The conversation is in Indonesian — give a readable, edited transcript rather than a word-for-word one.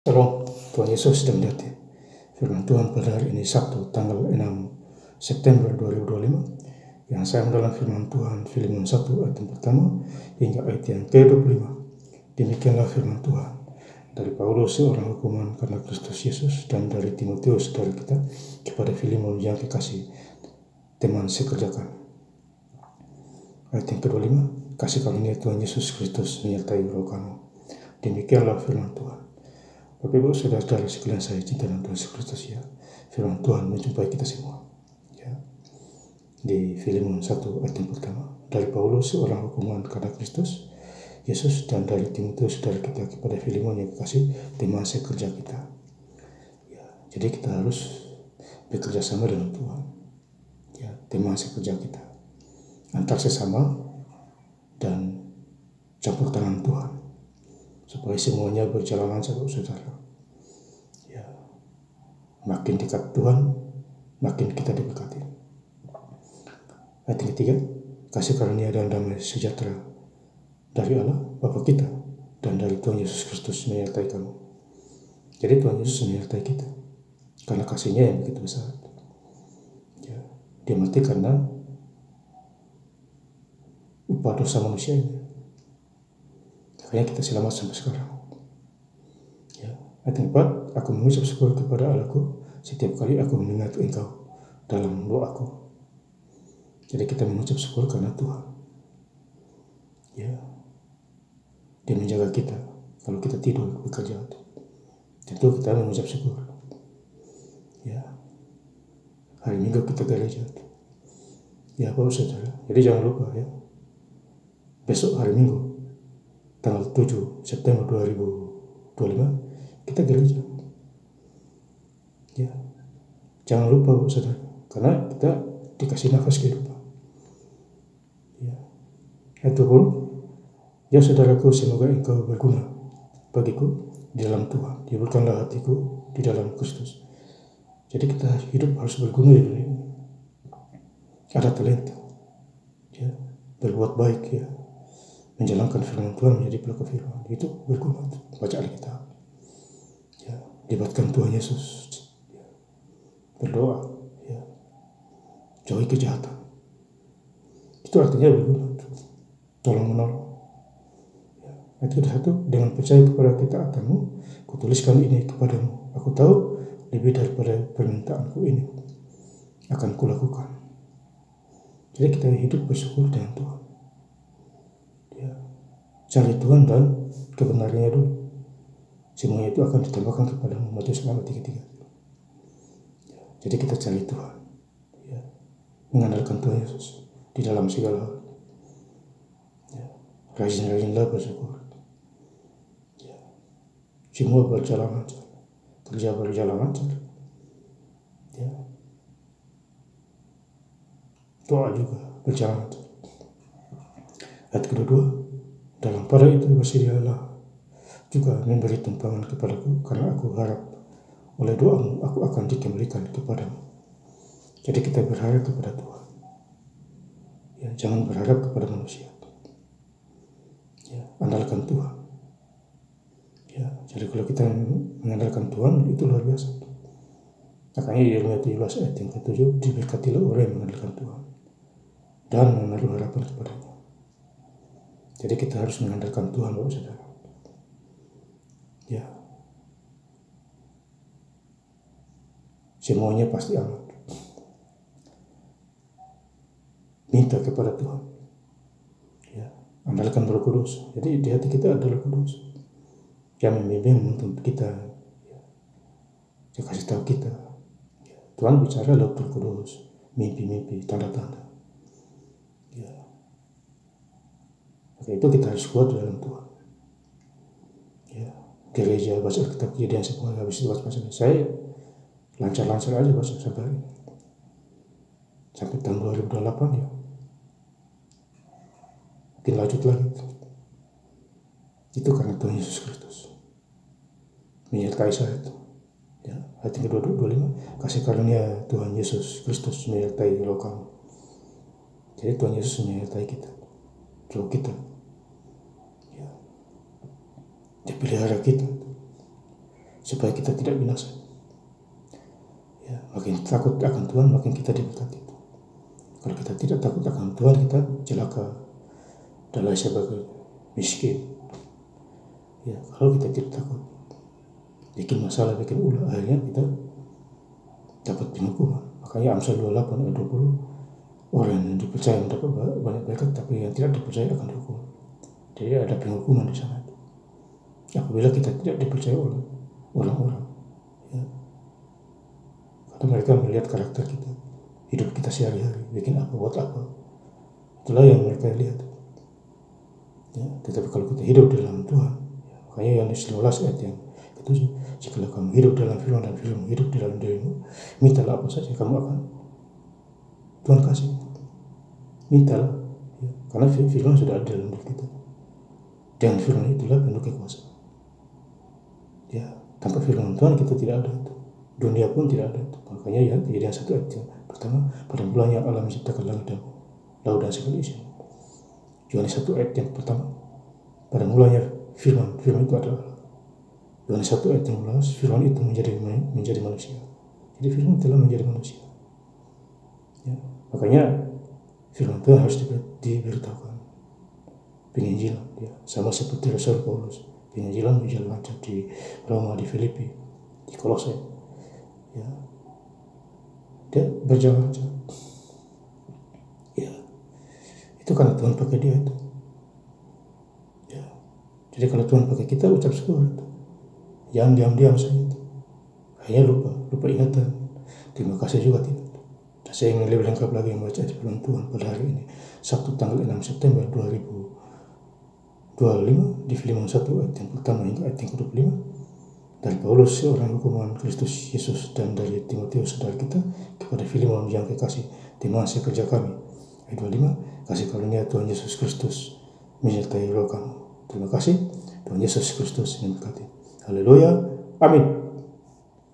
Shalom, Tuhan Yesus sedang berkati. Firman Tuhan pada hari ini Sabtu tanggal 6 September 2025 yang saya dalam firman Tuhan Filemon 1 ayat yang pertama hingga ayat yang ke-25. Demikianlah firman Tuhan dari Paulus seorang hukuman karena Kristus Yesus dan dari Timotius saudara kita kepada Filemon yang kekasih teman sekerja kami. Ayat yang ke-25, kasih karunia Tuhan Yesus Kristus menyertai roh kamu. Demikianlah firman Tuhan. Bapak Ibu saudara-saudara sekalian saya cinta dalam Tuhan Yesus Kristus ya. Firman Tuhan menjumpai kita semua. Ya. Di Filemon 1 ayat yang pertama. Dari Paulus seorang hukuman karena Kristus Yesus dan dari Timotius saudara kita kepada Filemon yang kekasih teman sekerja kita. Ya. Jadi kita harus bekerja sama dengan Tuhan. Ya, teman sekerja kita. Antar sesama dan campur tangan Tuhan. Supaya semuanya berjalan lancar, saudara. Ya, makin dekat Tuhan, makin kita diberkati. Ayat yang ketiga, kasih karunia dan damai sejahtera dari Allah Bapa kita dan dari Tuhan Yesus Kristus menyertai kamu. Jadi Tuhan Yesus menyertai kita karena kasihnya yang begitu besar. Ya, dia mati karena upah dosa manusia ini. Makanya kita selamat sampai sekarang. Ya. Ayat yang keempat, aku mengucap syukur kepada Allahku setiap kali aku mengingat engkau dalam doaku. Jadi kita mengucap syukur karena Tuhan. Ya. Dia menjaga kita kalau kita tidur bekerja. Tentu kita mengucap syukur. Ya. Hari Minggu kita gereja. Ya, Bapak Saudara. Jadi jangan lupa ya. Besok hari Minggu tanggal 7 September 2025 kita gereja. Ya. Jangan lupa Bapak Saudara, karena kita dikasih nafas kehidupan. Ya. Itu pun ya saudaraku, semoga engkau berguna bagiku di dalam Tuhan. Hiburkanlah hatiku di dalam Kristus. Jadi kita hidup harus berguna di dunia ini. Ada talenta. Ya. Berbuat baik ya. Menjalankan firman Tuhan menjadi pelaku firman itu berguna. Baca Alkitab ya, libatkan Tuhan Yesus ya. Berdoa ya, jauhi kejahatan, itu artinya berguna, tolong menolong ya. Ayat ke-1, dengan percaya kepada ketaatanmu kutuliskan ini kepadamu, aku tahu lebih daripada permintaanku ini akan kulakukan. Jadi kita hidup bersyukur dengan Tuhan. Cari Tuhan dan kebenarannya dulu. Semuanya itu akan ditambahkan kepadamu. Matius 6:33. Jadi kita cari Tuhan. Ya. Mengandalkan Tuhan Yesus di dalam segala hal. Ya. Rajin-rajinlah bersyukur. Ya. Semua berjalan lancar. Kerja berjalan lancar. Ya. Doa juga berjalan lancar. Ayat kedua, dalam pada itu bersedialah juga memberi tumpangan kepadaku, karena aku harap oleh doamu aku akan dikembalikan kepadamu. Jadi kita berharap kepada Tuhan. Ya, jangan berharap kepada manusia. Ya, andalkan Tuhan. Ya, jadi kalau kita mengandalkan Tuhan itu luar biasa. Makanya Yeremia 17 ayat yang ke-7, diberkatilah orang yang mengandalkan Tuhan dan menaruh harapan kepadanya. Jadi kita harus mengandalkan Tuhan, Bapak Saudara. Ya. Semuanya pasti aman. Minta kepada Tuhan. Ya. Andalkan Roh Kudus. Jadi di hati kita ada Roh Kudus yang membimbing menuntun kita. Ya. Dia kasih tahu kita. Ya. Tuhan bicara lewat Roh Kudus. Mimpi-mimpi, tanda-tanda. Ya. Maka itu kita harus kuat dalam Tuhan. Ya, gereja baca Alkitab Kejadian 10 habis itu baca saya lancar-lancar aja baca sampai hari ini. Sampai tahun 2028 ya. Mungkin lanjut lagi. Itu karena Tuhan Yesus Kristus menyertai saya itu. Ya, ayat ke-25, kasih karunia Tuhan Yesus Kristus menyertai roh kamu. Jadi Tuhan Yesus menyertai kita, roh kita. Dia pelihara kita. supaya kita tidak binasa. Ya, makin takut akan Tuhan, makin kita diberkati. Kalau kita tidak takut akan Tuhan, kita celaka dan lain sebagai miskin. Ya, kalau kita tidak takut, bikin masalah, bikin ulah, akhirnya kita dapat penghukuman. Makanya Amsal 28 ayat 20, orang yang dipercaya mendapat banyak berkat, tapi yang tidak dipercaya akan dihukum. Jadi ada penghukuman di sana. Apabila kita tidak dipercaya oleh orang-orang, ya, karena mereka melihat karakter kita, hidup kita sehari-hari, bikin apa, buat apa, itulah yang mereka lihat. Ya, tetapi kalau kita hidup dalam Tuhan, ya, makanya Yohanes 15 ayat yang ke-7, jika kamu hidup dalam firman dan firman hidup di dalam dirimu, mintalah apa saja kamu akan Tuhan kasih. Mintalah, ya, karena firman sudah ada dalam diri kita. Dengan firman itulah penuh kekuasaan. Ya, tanpa firman Tuhan kita tidak ada itu. Dunia pun tidak ada itu. Makanya ya, Kejadian 1 ayat yang pertama, pada mulanya Allah menciptakan langit dan laut dan segala isinya. Yohanes 1 ayat yang pertama, pada mulanya firman itu adalah Allah. Yohanes 1 ayat yang 15, firman itu menjadi manusia. Jadi firman telah menjadi manusia. Ya, makanya firman Tuhan harus diberitahukan. Penginjilan, ya, sama seperti Rasul Paulus, penginjilan berjalan lancar di Roma, di Filipi, di Kolose, ya, dia berjalan lancar. Ya, itu karena Tuhan pakai dia itu. Ya, jadi kalau Tuhan pakai kita, ucap syukur itu. Jangan diam-diam saja itu. Hanya lupa ingatan. Terima kasih juga tidak. Dan saya ingin lebih lengkap lagi membaca firman Tuhan pada hari ini, Sabtu tanggal 6 September 2025, di Filemon 1 ayat yang pertama hingga ayat yang ke-25, dari Paulus seorang hukuman Kristus Yesus, dan dari Timotius saudara kita kepada Filemon yang kekasih, teman sekerja kami. Ayat 25, kasih karunia Tuhan Yesus Kristus menyertai roh kamu. Terima kasih, Tuhan Yesus Kristus memberkati. Haleluya, amin.